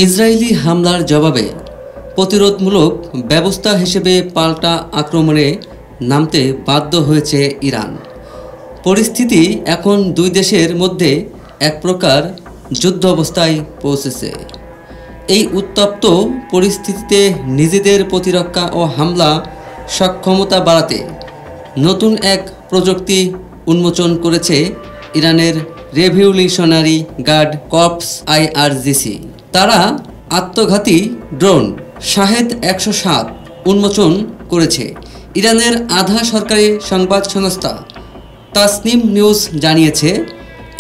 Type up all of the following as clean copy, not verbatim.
Israeli হামলার জবাবে প্রতিরোধমূলক ব্যবস্থা হিসেবে পাল্টা আক্রমণে নামতে বাধ্য হয়েছে ইরান। পরিস্থিতি এখন দুই দেশের মধ্যে এক প্রকার যুদ্ধ অবস্থায় পৌঁছেছে। এই উত্তপ্ত পরিস্থিতিতে নিজেদের প্রতিরক্ষা ও হামলা সক্ষমতা বাড়াতে নতুন এক প্রযুক্তি উন্মোচন করেছে ইরানের রেভলিউশনারি গার্ড কর্পস IRGC। তারা আত্মঘাতী ড্রোন শাহেদ 107 উন্মোচন করেছে। ইরানের আধা সরকারি সংবাদ সংস্থা তাসনিম নিউজ জানিয়েছে,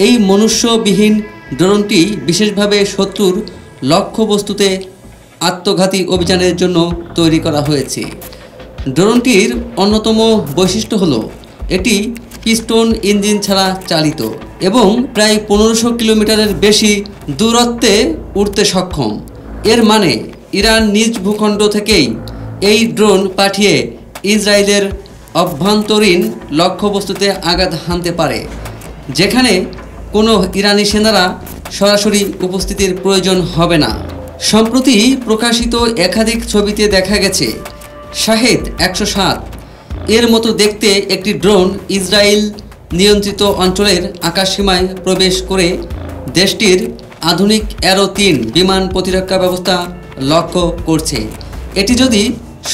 এই মনুষ্যবিহীন ড্রোনটি বিশেষভাবে শত্রুর লক্ষ্যবস্তুতে আত্মঘাতী অভিযানের জন্য তৈরি করা হয়েছে। ড্রোনটির অন্যতম বৈশিষ্ট্য হলো এটি পিস্টন ইঞ্জিন ছাড়া চালিত এবং প্রায় 1500 কিলোমিটারের বেশি দূরত্বে উড়তে সক্ষম। এর মানে ইরান নিজ ভূখণ্ড থেকেই এই ড্রোন পাঠিয়ে ইসরায়েলের অভ্যন্তরীণ লক্ষ্যবস্তুতে আঘাত হানতে পারে, যেখানে কোনো ইরানি সেনারা সরাসরি উপস্থিতির প্রয়োজন হবে না। সম্প্রতি প্রকাশিত একাধিক ছবিতে দেখা গেছে শাহেদ 107 এর মতো দেখতে একটি ড্রোন ইসরায়েল নিয়ন্ত্রিত অঞ্চলের আকাশসীমায় প্রবেশ করে দেশটির আধুনিক অ্যারো-3 বিমান প্রতিরক্ষা ব্যবস্থা লক্ষ্য করছে। এটি যদি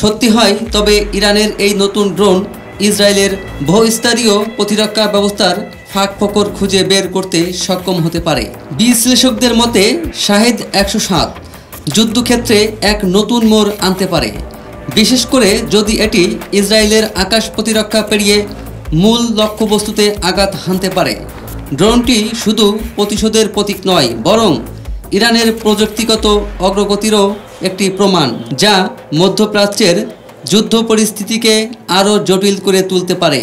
সত্যি হয় তবে ইরানের এই নতুন ড্রোন ইসরায়েলের বহুস্তরীয় প্রতিরক্ষা ব্যবস্থার ফাঁকফোকর খুঁজে বের করতে সক্ষম হতে পারে। বিশ্লেষকদের মতে শাহেদ 107 যুদ্ধক্ষেত্রে এক নতুন মোড় আনতে পারে, বিশেষ করে যদি এটি ইসরায়েলের আকাশ প্রতিরক্ষা পেরিয়ে মূল লক্ষ্যবস্তুতে আঘাত হানতে পারে। ড্রোনটি শুধু প্রতিশোধের প্রতীক নয়, বরং ইরানের প্রযুক্তিগত অগ্রগতিরও একটি প্রমাণ, যা মধ্যপ্রাচ্যের যুদ্ধ পরিস্থিতিকে আরও জটিল করে তুলতে পারে।